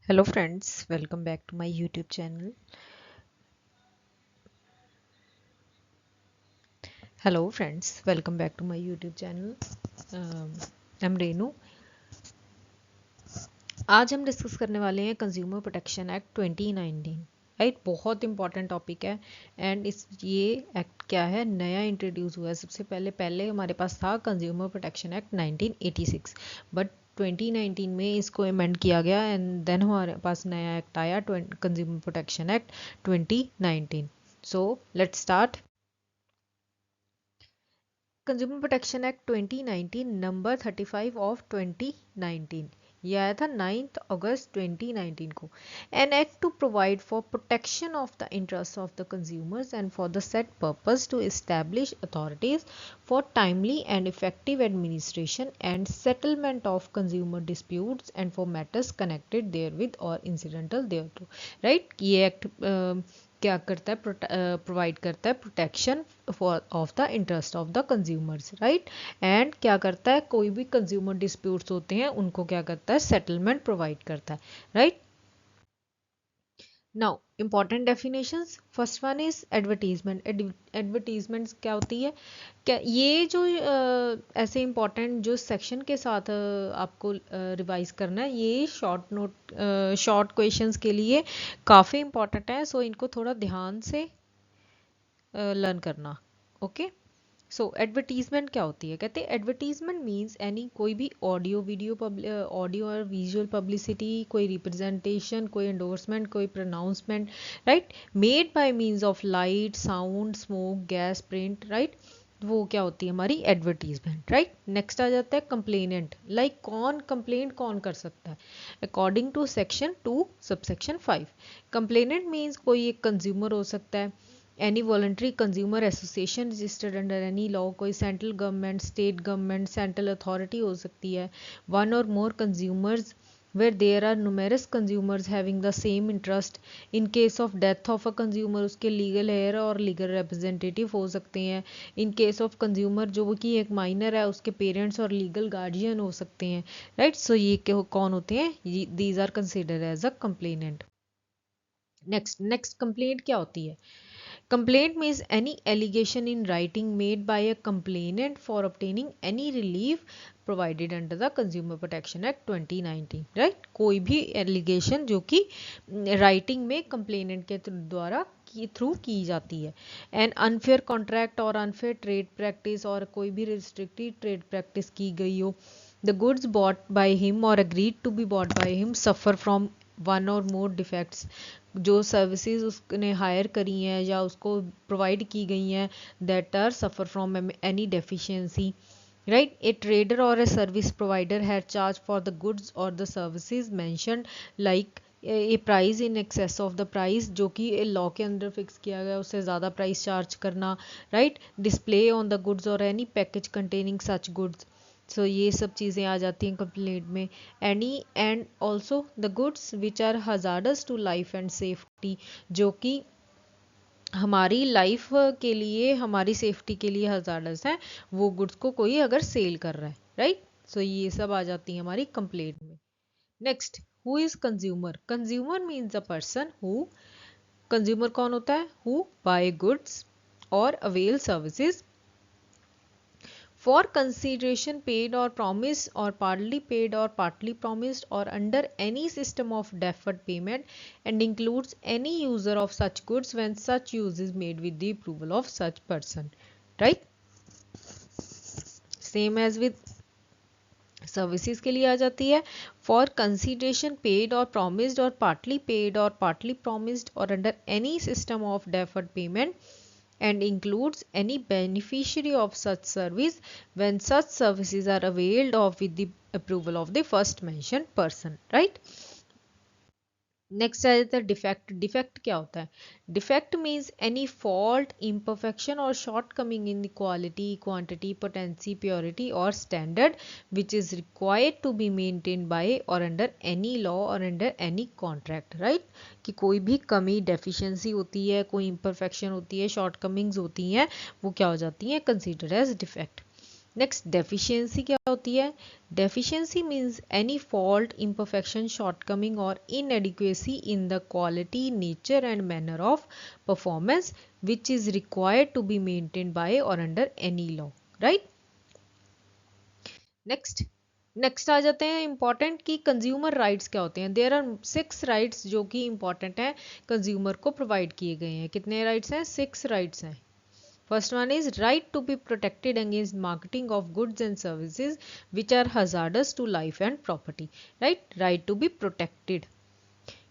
Hello friends, welcome back to my YouTube channel. Hello friends, welcome back to my YouTube channel. um, I'm Renu. आज हम discuss करने वाले हैं consumer protection act 2019. Right, बहुत important topic है. And इस ये एक्ट क्या है, नया इंट्रोड्यूस हुआ है. सबसे पहले हमारे पास था कंज्यूमर प्रोटेक्शन एक्ट 1986, बट 2019 में इसको अमेंड किया गया एंड देन हमारे पास नया एक्ट आया consumer protection act 2019. So let's start. Consumer protection act 2019 number 35 of 2019. ये आया था 9 अगस्त 2019 को. An act to provide for protection of the interest of the consumers and for the set purpose to establish authorities for timely and effective administration and settlement of consumer disputes and for matters connected therewith और incidental thereto. Right, ये act क्या करता है, provide करता है protection of the interest of the consumers. Right, and क्या करता है, कोई भी कंज्यूमर डिस्प्यूट्स होते हैं उनको क्या करता है, सेटलमेंट प्रोवाइड करता है. Right, now important definitions. First one is advertisement. Advertisement क्या होती है, क्या ये जो ऐसे इंपॉर्टेंट जो सेक्शन के साथ आपको रिवाइज करना है, ये शॉर्ट क्वेश्चंस के लिए काफ़ी इंपॉर्टेंट है. सो इनको थोड़ा ध्यान से लर्न करना. ओके, सो एडवर्टीजमेंट क्या होती है, कहते हैं एडवर्टीजमेंट मीन्स एनी कोई भी ऑडियो और विजुअल पब्लिसिटी, कोई रिप्रेजेंटेशन, कोई एंडोर्समेंट, कोई pronouncement, right, made by means of light, sound, smoke, gas, print. Right, वो क्या होती है हमारी एडवर्टीजमेंट. राइट, नेक्स्ट आ जाता है कंप्लेनेंट. लाइक कौन कंप्लेंट कौन कर सकता है, according to section 2 subsection 5. Complainant means कोई एक कंज्यूमर हो सकता है, any voluntary consumer association registered under any law, कोई central government, state government, central authority हो सकती है, one or more consumers where there are numerous consumers having the same interest. in case of death of a consumer उसके legal heir और legal representative हो सकते हैं. in case of consumer जो कि एक minor है, उसके parents और legal guardian हो सकते हैं. right, so ये कौन होते हैं, these are considered as a complainant. Next complaint क्या होती है. Complaint means any allegation in writing made by a complainant for obtaining any relief provided under the Consumer Protection Act 2019. Right, कोई भी allegation जो कि राइटिंग में complainant के द्वारा थ्रू की जाती है. एंड अनफेयर कॉन्ट्रैक्ट और अनफेयर ट्रेड प्रैक्टिस, और कोई भी रिस्ट्रिक्टेड ट्रेड प्रैक्टिस की गई हो. The goods bought by him or agreed to be bought by him suffer from one or more defects. जो सर्विसेज उसने हायर करी हैं या उसको प्रोवाइड की गई हैं, that are suffer from any deficiency. Right, a trader or a service provider had charge for the goods or the services mentioned, like a price in excess of the price, जो कि law के अंदर fix किया गया, उससे ज़्यादा price charge करना. Right, display on the goods or any package containing such goods. So ये सब चीज़ें आ जाती हैं कंप्लेंट में. Any and also the goods which are hazardous to life and safety, जो कि हमारी लाइफ के लिए, हमारी सेफ्टी के लिए हजार्डस हैं, वो गुड्स को कोई अगर सेल कर रहा है. राइट, सो ये सब आ जाती है हमारी कंप्लेंट में. Next, who is consumer. Consumer means a person who, consumer कौन होता है, हु बाय गुड्स और avail services for consideration paid or promised or partly paid or partly promised or under any system of deferred payment, and includes any user of such goods when such use is made with the approval of such person. Right, same as with services के लिए आ जाती है. For consideration paid और promised और partly promised or under any system of deferred payment, and includes any beneficiary of such service when such services are availed of with the approval of the first mentioned person. Right, next आ जाता है defect. Defect क्या होता है, defect means any fault, imperfection or shortcoming in the quality, quantity, potency, purity or standard which is required to be maintain by or under any law or under any contract. Right, कि कोई भी कमी, deficiency होती है, कोई imperfection होती है, short Cummings होती हैं, वो क्या हो जाती हैं, consider as defect. Next deficiency क्या होती है? Deficiency means any fault, imperfection, shortcoming or inadequacy in the quality, nature and manner of performance which is required to be maintained by or under any law, right. Next आ जाते हैं important कि consumer rights क्या होते हैं। There are 6 rights जो कि important हैं, कंज्यूमर को प्रोवाइड किए गए हैं। कितने राइट्स हैं? 6 राइट्स हैं। First one is right to be protected against marketing of goods and services which are hazardous to life and property. Right to be protected.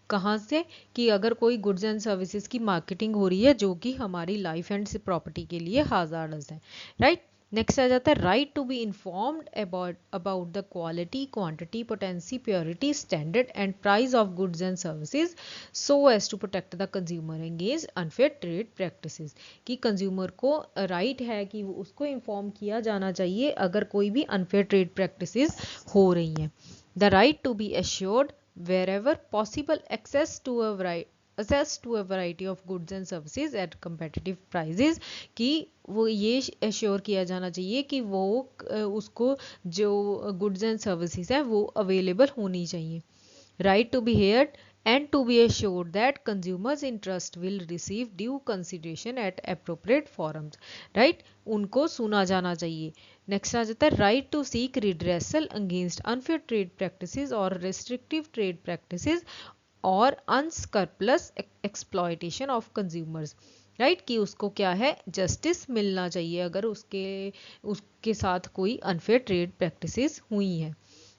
कहाँ से? कि अगर कोई गुड्स एंड सर्विसेज की मार्केटिंग हो रही है जो कि हमारी लाइफ एंड प्रॉपर्टी के लिए हाजार्डस है, राइट। नेक्स्ट आ जाता है right to be informed about the quality, quantity, potency, purity, standard and price of goods and services so as to protect the consumer against unfair trade practices. कि consumer को right है कि उसको inform किया जाना चाहिए अगर कोई भी अनफेयर ट्रेड प्रैक्टिसेस हो रही हैं। The right to be assured wherever possible access to a variety of goods and services at competitive prices। कि वो ये एश्योर किया जाना चाहिए कि वो उसको जो गुड्स एंड सर्विसेज हैं वो अवेलेबल होनी चाहिए। Right to be heard and to be assured that consumers interest will receive due consideration at appropriate forums, right। उनको सुना जाना चाहिए। नेक्स्ट आ जाता है right to seek redressal against unfair trade practices और रेस्ट्रिक्टिव ट्रेड प्रैक्टिसेस और unscrupulous exploitation of consumers, right. कि उसको क्या है, जस्टिस मिलना चाहिए अगर उसके साथ कोई अनफेयर ट्रेड प्रैक्टिसेस हुई हैं।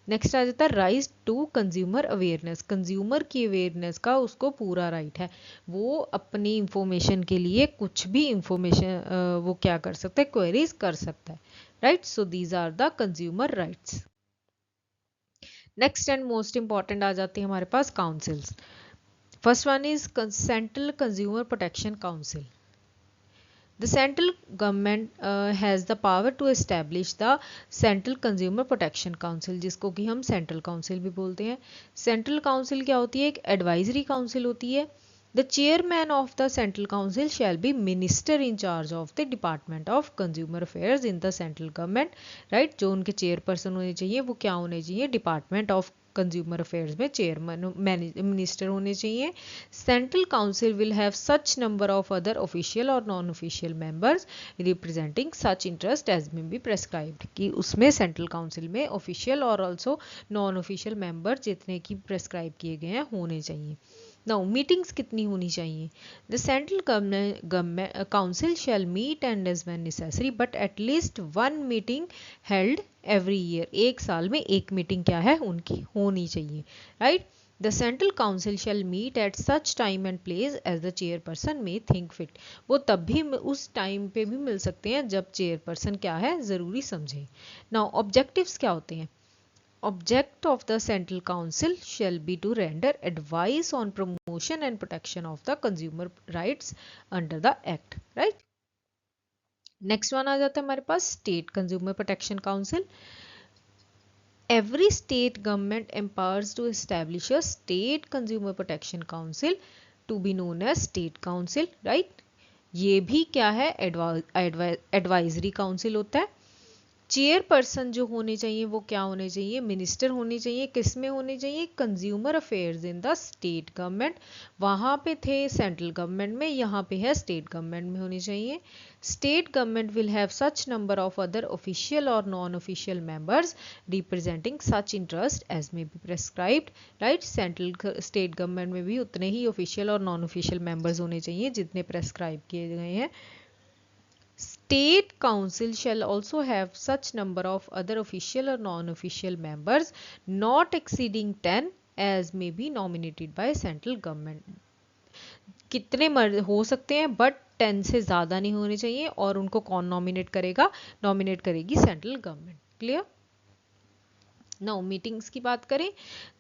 नेक्स्ट आ जाता है right to consumer awareness. Consumer की अवेयरनेस का उसको पूरा राइट है, वो अपनी इंफॉर्मेशन के लिए कुछ भी इंफॉर्मेशन वो क्या कर सकता है, क्वेरीज कर सकता है, right. So these are the consumer rights. Next and most important आ जाती है हमारे पास councils. First one is central consumer protection council. The central government has the power to establish the Central Consumer Protection Council, जिसको कि हम central council भी बोलते हैं। सेंट्रल काउंसिल क्या होती है? एक एडवाइजरी काउंसिल होती है। The chairman of the Central Council shall be minister in charge of the Department of Consumer Affairs in the central government, right। जो उनके चेयरपर्सन होने चाहिए वो क्या होने चाहिए? डिपार्टमेंट ऑफ कंज्यूमर अफेयर्स में चेयरमैन मिनिस्टर होने चाहिए। Central council will have such number of other official और non official members representing such interest as may be prescribed. कि उसमें सेंट्रल काउंसिल में ऑफिशियल और ऑल्सो नॉन ऑफिशियल मेंबर जितने की प्रेस्क्राइब किए गए हैं होने चाहिए। नाउ मीटिंग्स कितनी होनी चाहिए? The central council shall meet and as when necessary but at least 1 meeting held every year. एक साल में एक मीटिंग क्या है उनकी होनी चाहिए, right. The central council shall meet at such time and place as the chairperson may think fit. वो तब भी उस टाइम पे भी मिल सकते हैं जब चेयरपर्सन क्या है ज़रूरी समझे। नाउ ऑब्जेक्टिव्स क्या होते हैं? Object of the Central Council shall be to render advice on promotion and protection of the consumer rights under the Act, right। Next one आ जाता है हमारे पास state consumer protection council. Every state government empowers to establish a state consumer protection council to be known as state council, right। ये भी क्या है? Advisory council होता है। चेयरपर्सन जो होने चाहिए वो क्या होने चाहिए? मिनिस्टर होने चाहिए। किस में होने चाहिए? Consumer affairs in the state government. वहाँ पे थे सेंट्रल गवर्नमेंट में, यहाँ पे है स्टेट गवर्नमेंट में होनी चाहिए। State government will have such number of other official और non official members representing such interest as may be prescribed, right. Central state government में भी उतने ही ऑफिशियल और नॉन ऑफिशियल मेंबर्स होने चाहिए जितने प्रेस्क्राइब किए गए हैं। State Council shall also have such number of other official or non-official members not exceeding 10 as may be nominated by central government। कितने हो सकते हैं बट 10 से ज़्यादा नहीं होने चाहिए। और उनको कौन नॉमिनेट करेगा? नॉमिनेट करेगी central government. Clear? Now meetings की बात करें,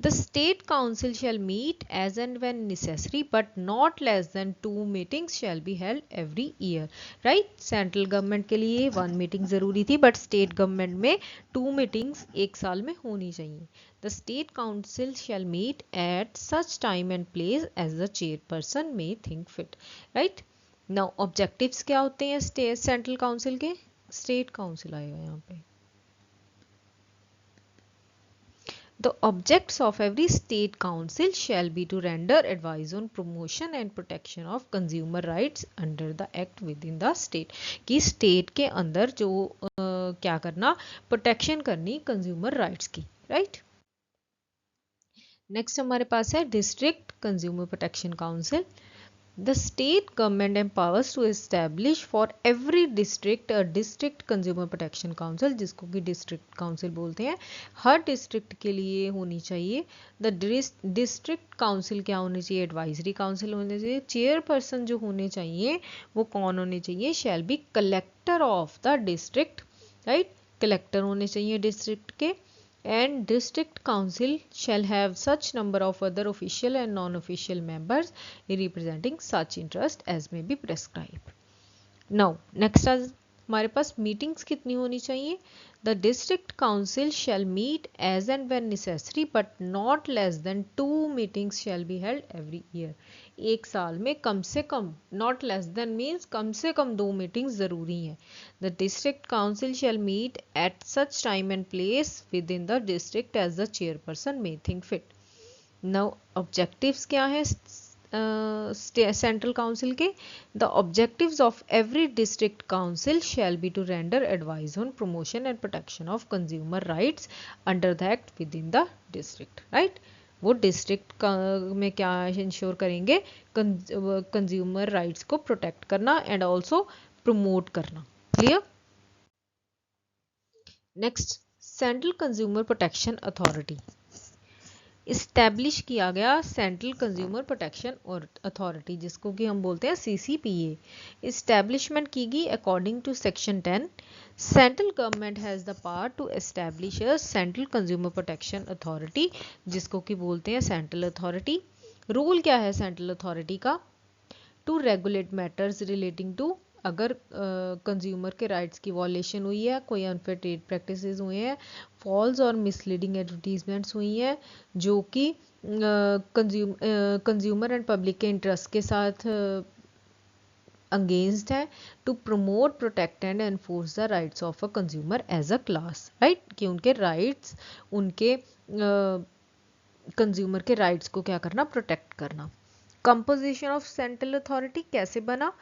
the state council shall meet as and when necessary but not less than 2 meetings shall be held every year, right. Central government के लिए 1 मीटिंग जरूरी थी बट स्टेट गवर्नमेंट में 2 meetings एक साल में होनी चाहिए। The state council shall meet at such time and place as the chairperson may think fit, right. Now objectives क्या होते हैं सेंट्रल काउंसिल के? स्टेट काउंसिल आएगा यहाँ पे, The objects of every state council shall be to render advice on promotion and protection of consumer rights under the act within the state. कि state के अंदर जो क्या करना, protection करनी consumer rights की, right? नेक्स्ट हमारे पास है district consumer protection council. The state government empowers to establish for every district a district consumer protection council, जिसको कि डिस्ट्रिक्ट काउंसिल बोलते हैं. हर डिस्ट्रिक्ट के लिए होनी चाहिए. द डिस्ट्रिक्ट काउंसिल क्या होनी चाहिए? एडवाइजरी काउंसिल होने चाहिए. चेयरपर्सन जो होने चाहिए वो कौन होने चाहिए? Shall be collector of the district, right? Collector होने चाहिए डिस्ट्रिक्ट के. And district council shall have such number of other official and non-official members representing such interest as may be prescribed. Now next हमारे पास meetings कितनी होनी चाहिए? The district council shall meet as and when necessary but not less than 2 meetings shall be held every year. एक साल में कम से कम, नॉट लेस देन मीन्स कम से कम 2 मीटिंग्स ज़रूरी हैं. The district council shall meet at such time and place with in the district as the chairperson may think fit. Now objectives क्या है सेंट्रल काउंसिल के? The objectives of every district council shall be to render advice on promotion and protection of consumer rights under the act with in the district, right? वो district में क्या ensure करेंगे? Consumer rights को protect करना and also promote करना. Clear? Next, central consumer protection authority. Establish किया गया central consumer protection और अथॉरिटी, जिसको कि हम बोलते हैं CCPA. इस्टेब्लिशमेंट की गई according to section 10. Central government has the power to establish a central consumer protection authority, जिसको कि बोलते हैं सेंट्रल अथॉरिटी. रूल क्या है सेंट्रल अथॉरिटी का? To regulate matters relating to, अगर कंज्यूमर के राइट्स की वॉलेशन हुई है, कोई अनफेयर ट्रेड प्रैक्टिसेस हुए हैं, फॉल्स और मिसलीडिंग एडवर्टीजमेंट्स हुई हैं जो कि कंज्यूमर एंड पब्लिक के इंटरेस्ट के साथ अगेंस्ट है, to promote protect and enforce the rights of a consumer as a class, right? कि उनके राइट्स, उनके कंज्यूमर के राइट्स को क्या करना? प्रोटेक्ट करना. कंपोजिशन ऑफ सेंट्रल अथॉरिटी कैसे बना?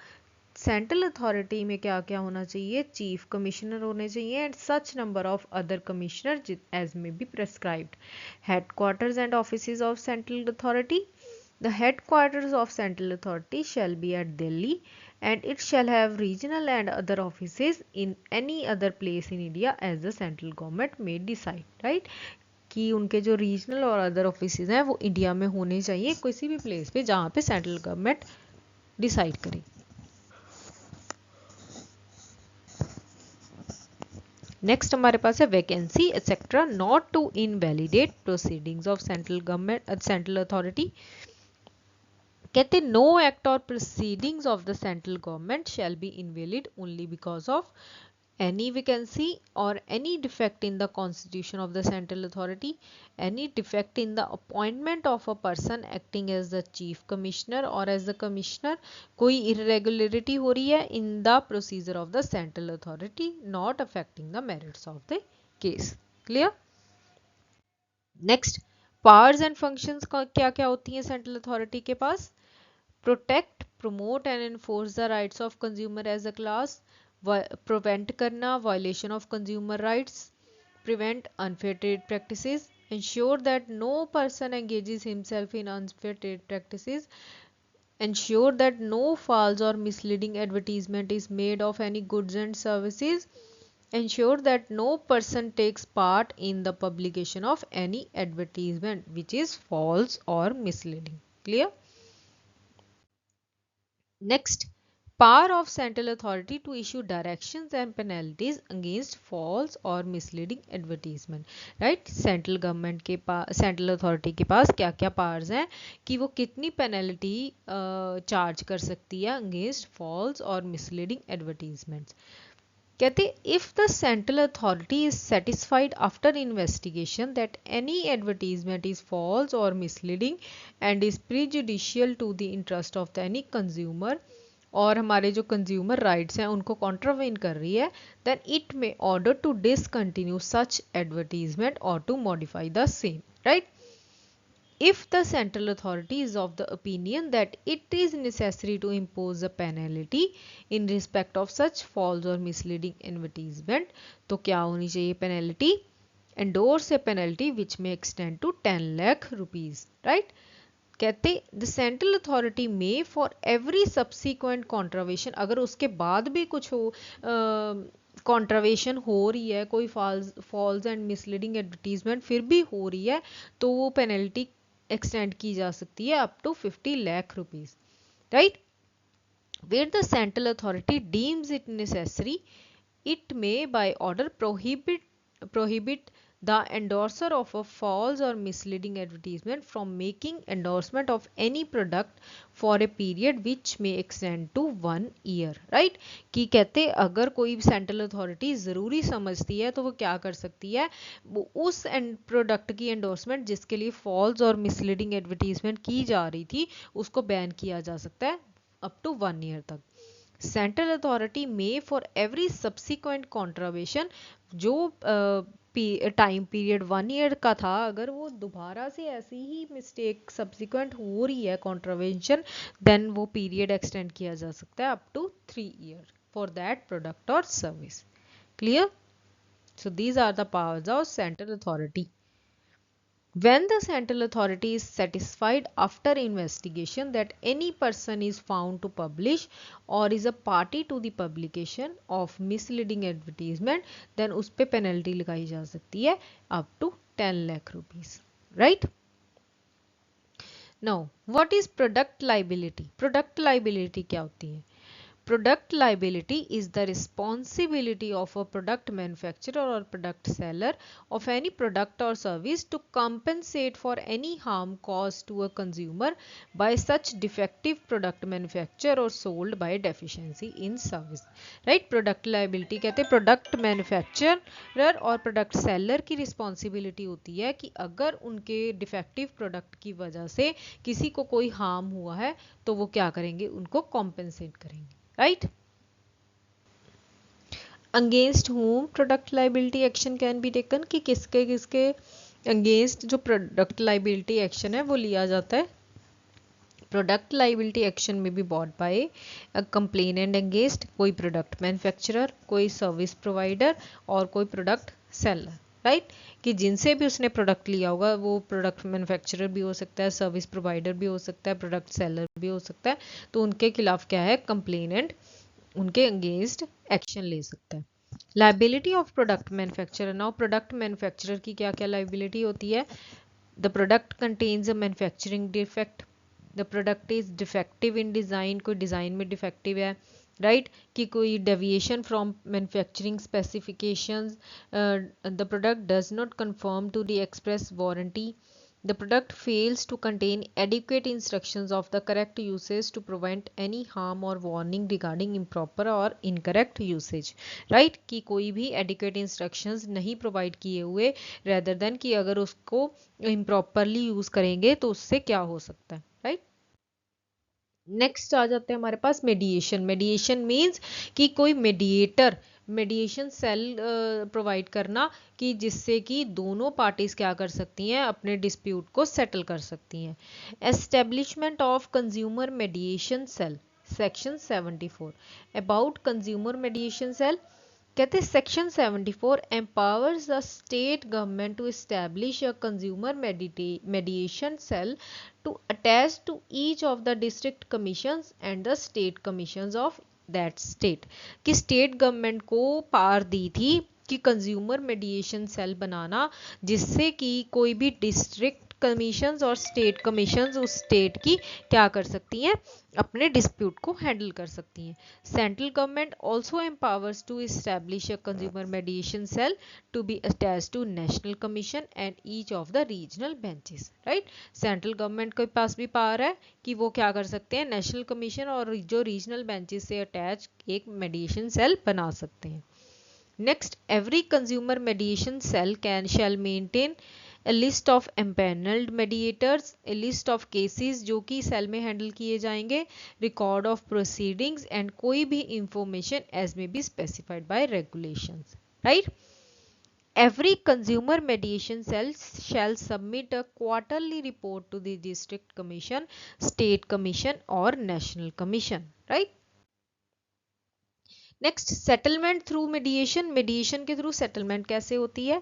सेंट्रल अथॉरिटी में क्या क्या होना चाहिए? चीफ कमिश्नर होने चाहिए and such number of other commissioner as may be prescribed. Headquarters and offices of central authority. The headquarters of central authority shall be at Delhi and it shall have regional and other offices in any other place in India as the central government may decide, right? कि उनके जो regional और other offices हैं वो India में होने चाहिए किसी भी प्लेस पे जहाँ पे सेंट्रल गवर्नमेंट डिसाइड करे. नेक्स्ट हमारे पास है vacancy etcetera not to invalidate proceedings of central government central authority. कहते नो एक्ट और proceedings of the central government shall be invalid only because of any vacancy or any defect in the constitution of the central authority, any defect in the appointment of a person acting as the chief commissioner or as the commissioner, कोई irregularity हो रही है in the procedure of the central authority not affecting the merits of the case. Clear? Next, powers and functions क्या क्या होती हैं central authority के पास? Protect, promote and enforce the rights of consumer as a class. Prevent करना violation of consumer rights, prevent unfair trade practices, ensure that no person engages himself in unfair trade practices, ensure that no false or misleading advertisement is made of any goods and services, ensure that no person takes part in the publication of any advertisement which is false or misleading. Clear? Next, power of central authority to issue directions and penalties against false or misleading advertisement, right? Central government के पास, central authority के पास क्या क्या powers हैं कि वो कितनी penalty charge कर सकती है अगेंस्ट फॉल्स और मिसलीडिंग एडवर्टीजमेंट्स. कहते if the central authority is satisfied after investigation that any advertisement is false और misleading and is prejudicial to the interest of the any consumer और हमारे जो कंज्यूमर राइट्स हैं उनको कॉन्ट्रावेन कर रही है, then it may order to discontinue such advertisement or to modify the same, right. If the central authority is of the opinion that it is necessary to impose a penalty in respect of such false or misleading advertisement, तो क्या होनी चाहिए penalty? Endorse a penalty which may extend to 10 lakh rupees, right? कहते the central authority may for every subsequent contravention, अगर उसके बाद भी कुछ हो कॉन्ट्रावेशन हो रही है, कोई फॉल्स एंड मिसलीडिंग एडवर्टीजमेंट फिर भी हो रही है, तो वो पेनल्टी एक्सटेंड की जा सकती है up to 50 lakh rupees, right. Where the central authority deems it necessary, it may by order prohibit the endorser of a false or misleading advertisement from making endorsement of any product for a period which may extend to 1 year, right. कि कहते अगर कोई central authority ज़रूरी समझती है तो वो क्या कर सकती है, वो उस प्रोडक्ट की एंडोर्समेंट जिसके लिए फॉल्स और मिसलीडिंग एडवर्टीजमेंट की जा रही थी उसको बैन किया जा सकता है अप टू 1 ईयर तक. सेंट्रल अथॉरिटी में फॉर एवरी सब्सिक्वेंट कॉन्ट्रावेशन, जो टाइम पीरियड 1 ईयर का था, अगर वो दोबारा से ऐसी ही मिस्टेक सब्सिक्वेंट हो रही है कॉन्ट्रावेंशन, देन वो पीरियड एक्सटेंड किया जा सकता है up to 3 year for that product or service. Clear? So these are the powers of central authority. When the central authority is satisfied after investigation that any person is found to publish or is a party to the publication of misleading advertisement, then उस पे penalty लगाई जा सकती है up to 10 lakh rupees, right? Now, what is product liability? Product liability क्या होती है? Product liability is the responsibility of a product manufacturer or product seller of any product or service to compensate for any harm caused to a consumer by such defective product manufactured or sold by deficiency in service. Right? Product liability कहते हैं product manufacturer और product seller की responsibility होती है कि अगर उनके defective product की वजह से किसी को कोई harm हुआ है तो वो क्या करेंगे, उनको compensate करेंगे. Right? Against whom product liability action can be taken, कि किसके किसके against जो product liability action है वो लिया जाता है. Product liability action में भी brought by a complainant against कोई product manufacturer, कोई service provider और कोई product seller, राइट. कि जिनसे भी उसने प्रोडक्ट लिया होगा, वो प्रोडक्ट मैन्युफैक्चरर भी हो सकता है, सर्विस प्रोवाइडर भी हो सकता है, प्रोडक्ट सेलर भी हो सकता है, तो उनके खिलाफ क्या है, कंप्लेनेंट उनके अगेंस्ट एक्शन ले सकता है. Liability of product manufacturer. Now product manufacturer की क्या क्या लाइबिलिटी होती है? The product contains a manufacturing defect, the product is defective in design, कोई डिज़ाइन में डिफेक्टिव है, राइट. कि कोई deviation from manufacturing specifications, the product does not conform to the express warranty, the product fails to contain adequate instructions of the correct usage to prevent any harm or warning regarding improper or incorrect usage, right. कि कोई भी adequate instructions नहीं provide किए हुए, rather than कि अगर उसको improperly use करेंगे तो उससे क्या हो सकता है, right. नेक्स्ट आ जाते हैं हमारे पास मेडिएशन. मेडिएशन मीन्स कि कोई मेडिएटर, मेडिएशन सेल प्रोवाइड करना कि जिससे कि दोनों पार्टीज क्या कर सकती हैं, अपने डिस्प्यूट को सेटल कर सकती हैं. Establishment of consumer mediation cell, section 74. About consumer mediation cell कहते हैं section 74 empowers the state government to establish a consumer mediation cell to attach to each of the district commissions and the state commissions of that state. कि state government को power दी थी कि consumer mediation cell बनाना, जिससे कि कोई भी district commissions और state commissions उस स्टेट की क्या कर सकती हैं, अपने डिस्प्यूट को हैंडल कर सकती हैं. Central government also empowers to establish a consumer mediation cell to be attached to national commission and each of the regional benches, right. Central government के पास भी पावर है कि वो क्या कर सकते हैं, नेशनल कमीशन और जो रीजनल बेंचेस से अटैच एक मेडिएशन सेल बना सकते हैं. Next, every consumer mediation cell shall maintain A list of empanelled mediators, A list of cases जो कि सेल में हैंडल किए जाएंगे, रिकॉर्ड ऑफ प्रोसीडिंग्स एंड कोई भी इंफॉर्मेशन एज में be specified by regulations, right. Every consumer mediation cell shall submit a quarterly report to the district commission, state commission or national commission, right? Next settlement through mediation, mediation के through settlement कैसे होती है।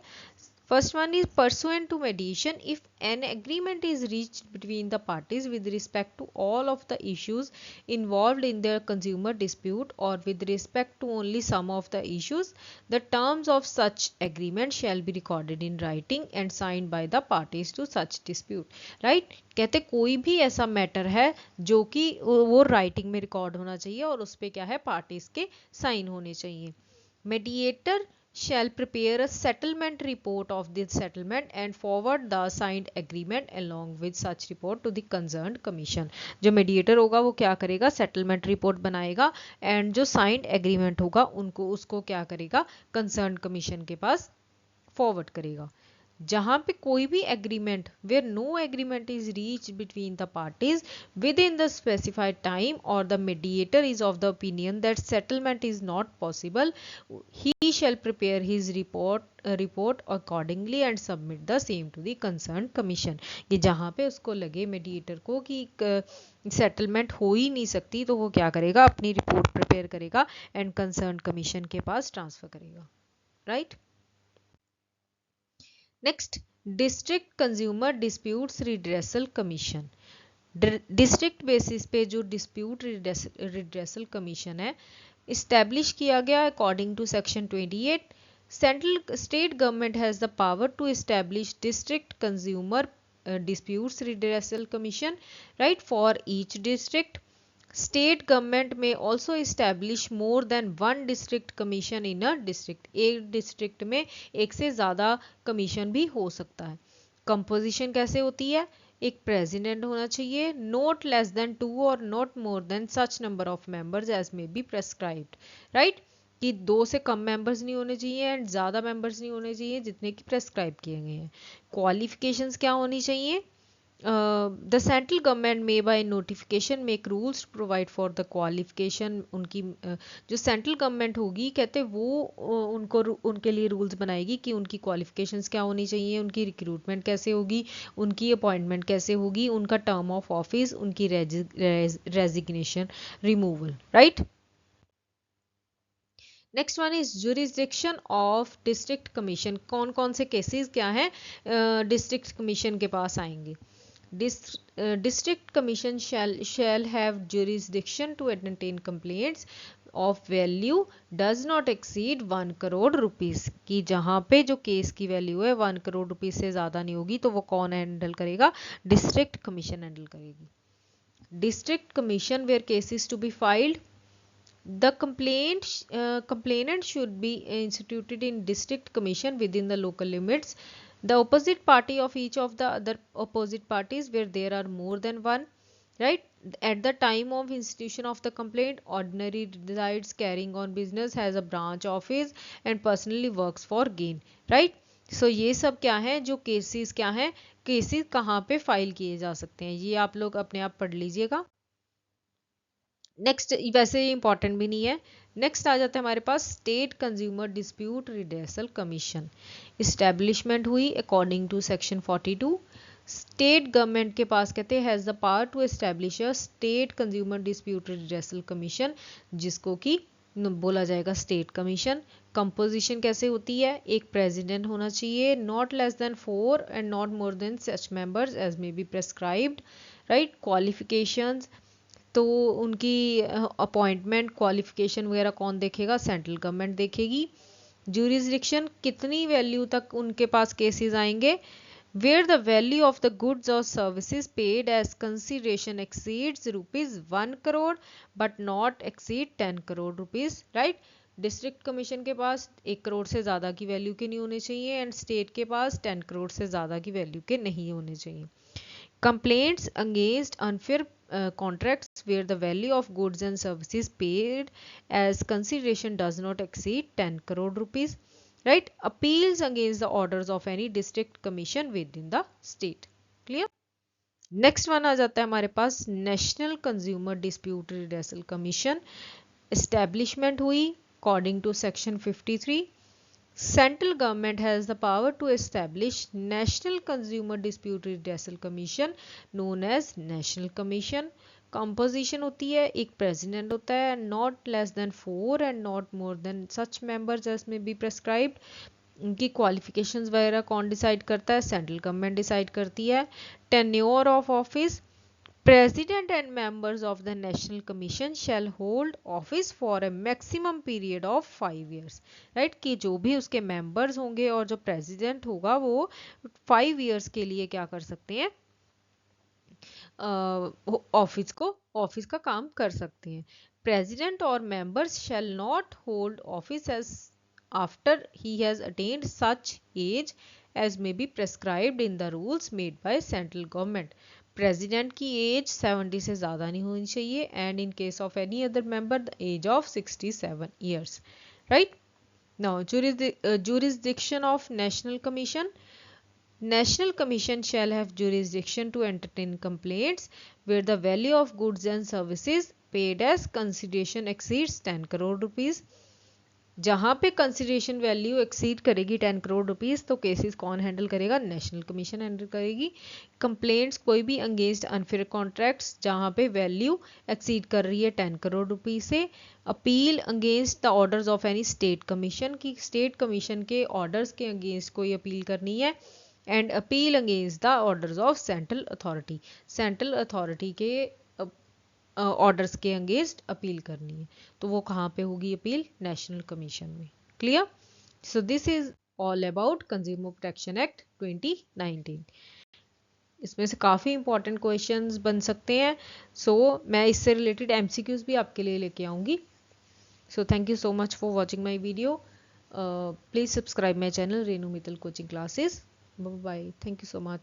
First one is pursuant to mediation if an agreement is reached between the parties with respect to all of the issues involved in the consumer dispute or with respect to only some of the issues, the terms of such agreement shall be recorded in writing and signed by the parties to such dispute, right। कहते कोई भी ऐसा matter है जो कि वो writing में record होना चाहिए और उस पर क्या है, पार्टीज के साइन होने चाहिए। Mediator shall prepare a settlement report of this settlement and forward the signed agreement along with such report to the concerned commission। जो mediator होगा वो क्या करेगा, settlement report बनाएगा and जो signed agreement होगा उनको उसको क्या करेगा, concerned commission के पास forward करेगा। जहां पे कोई भी agreement, where no agreement is reach between the parties with in the specified time or the mediator is of the opinion that settlement is not possible, he shall prepare his report accordingly and submit the same to the concern commission. ये जहां पे उसको लगे mediator को कि settlement हो ही नहीं सकती तो वो क्या करेगा, अपनी रिपोर्ट प्रिपेयर करेगा एंड कंसर्न कमीशन के पास ट्रांसफर करेगा, right. Next, district consumer disputes redressal commission. District basis पे जो डिस्प्यूट रिड्रेसल कमीशन है इस्टेब्लिश किया गया according to section 28। Central state government has the power to establish district consumer disputes redressal commission, right, for each district. State government may also establish more than one district commission in a district। एक district में एक से ज़्यादा commission भी हो सकता है। composition कैसे होती है, एक president होना चाहिए, not less than 2 or not more than such number of members as may be prescribed, right, कि 2 से कम members नहीं होने चाहिए एंड ज़्यादा members नहीं होने चाहिए जितने कि prescribe किए गए हैं। qualifications क्या होनी चाहिए, the central government may by notification make rules to provide for the qualification। उनकी जो सेंट्रल गवर्नमेंट होगी कहते वो उनके लिए रूल्स बनाएगी कि उनकी क्वालिफिकेशंस क्या होनी चाहिए, उनकी रिक्रूटमेंट कैसे होगी, उनकी अपॉइंटमेंट कैसे होगी, उनका टर्म ऑफ ऑफिस, उनकी resignation, removal, right. Next one is jurisdiction of district commission. कौन कौन से केसेस क्या हैं डिस्ट्रिक्ट कमीशन के पास आएंगे। District Commission shall have jurisdiction to entertain complaints of value does not exceed 1 crore rupees, कि जहाँ पे जो केस की वैल्यू है 1 करोड़ रुपीस से ज़्यादा नहीं होगी तो वो कौन हैंडल करेगा, डिस्ट्रिक्ट कमीशन हैंडल करेगी। District commission where cases to be filed, the complainant should be instituted in district commission within the local limits, the opposite party of each of the other opposite parties where there are more than one, right, at the time of institution of the complaint ordinary resides carrying on business, has a branch office and personally works for gain, right। सो ये सब क्या है, जो cases क्या है, cases कहाँ पे file किए जा सकते हैं, ये आप लोग अपने आप पढ़ लीजिएगा। नेक्स्ट, वैसे ये इंपॉर्टेंट भी नहीं है। नेक्स्ट आ जाता है हमारे पास state consumer dispute redressal commission. Establishment हुई according to section 42। State government के पास कहते हैं has the power to establish a state consumer dispute redressal commission, जिसको कि बोला जाएगा स्टेट कमीशन। कंपोजिशन कैसे होती है, एक प्रेसिडेंट होना चाहिए, not less than 4 and not more than such members as may be prescribed, right. Qualifications, तो उनकी अपॉइंटमेंट क्वालिफिकेशन वगैरह कौन देखेगा, सेंट्रल गवर्नमेंट देखेगी। ज्यूरिसडिक्शन, कितनी वैल्यू तक उनके पास केसेस आएंगे, where the value of the goods or services paid as consideration exceeds ₹1 crore but not exceed 10 crore rupees, right. District commission के पास 1 करोड़ से ज़्यादा की वैल्यू के नहीं होने चाहिए एंड स्टेट के पास 10 करोड़ से ज़्यादा की वैल्यू के नहीं होने चाहिए। Complaints against unfair contracts where the value of goods and services paid as consideration does not exceed 10 crore rupees. Right, appeals against the orders of any district commission with in the state. Clear. Next one आ जाता है हमारे पास national consumer dispute redressal commission. Establishment हुई according to section 53। Central government has the power to establish National Consumer Dispute Redressal Commission known as National Commission। Composition होती है, एक president होता है, not less than 4 and not more than such members as may be prescribed। उनकी qualifications वगैरह कौन decide करता है? सेंट्रल गवर्नमेंट डिसाइड करती है। Tenure of office, President and members of the National Commission shall hold office for a maximum period of 5 years। Right, कि जो भी उसके members होंगे और जो president होगा वो 5 years के लिए क्या कर सकते हैं? ऑफिस का काम कर सकते हैं। President or members shall not hold office as after he has attained such age as may be prescribed in the rules made by central government। President की एज 70 से ज़्यादा नहीं होनी चाहिए and in case of any other member the age of 67 years. Right, now jurisdiction of national commission। National commission shall have jurisdiction to entertain complaints where the value of goods and services paid as consideration exceeds 10 crore rupees। जहां पे consideration value exceed करेगी 10 crore rupees तो cases कौन handle करेगा? National commission handle करेगी। Complaints कोई भी against unfair contracts जहां पे वैल्यू एक्सीड कर रही है 10 करोड़ रुपीस से। Appeal against the orders of any state commission की स्टेट कमीशन के ऑर्डर्स के अगेंस्ट कोई अपील करनी है। And appeal against the orders of central authority, central authority के ऑर्डर्स के अगेंस्ट अपील करनी है तो वो कहाँ पे होगी अपील? नेशनल कमीशन में। Clear. So this is all about consumer protection act 2019। इसमें से काफ़ी इंपॉर्टेंट क्वेश्चंस बन सकते हैं। सो मैं इससे रिलेटेड एमसीक्यूज भी आपके लिए लेके आऊँगी। So thank you so much for watching my video. Please subscribe my channel Renu Mittal coaching classes. Bye, thank you so much.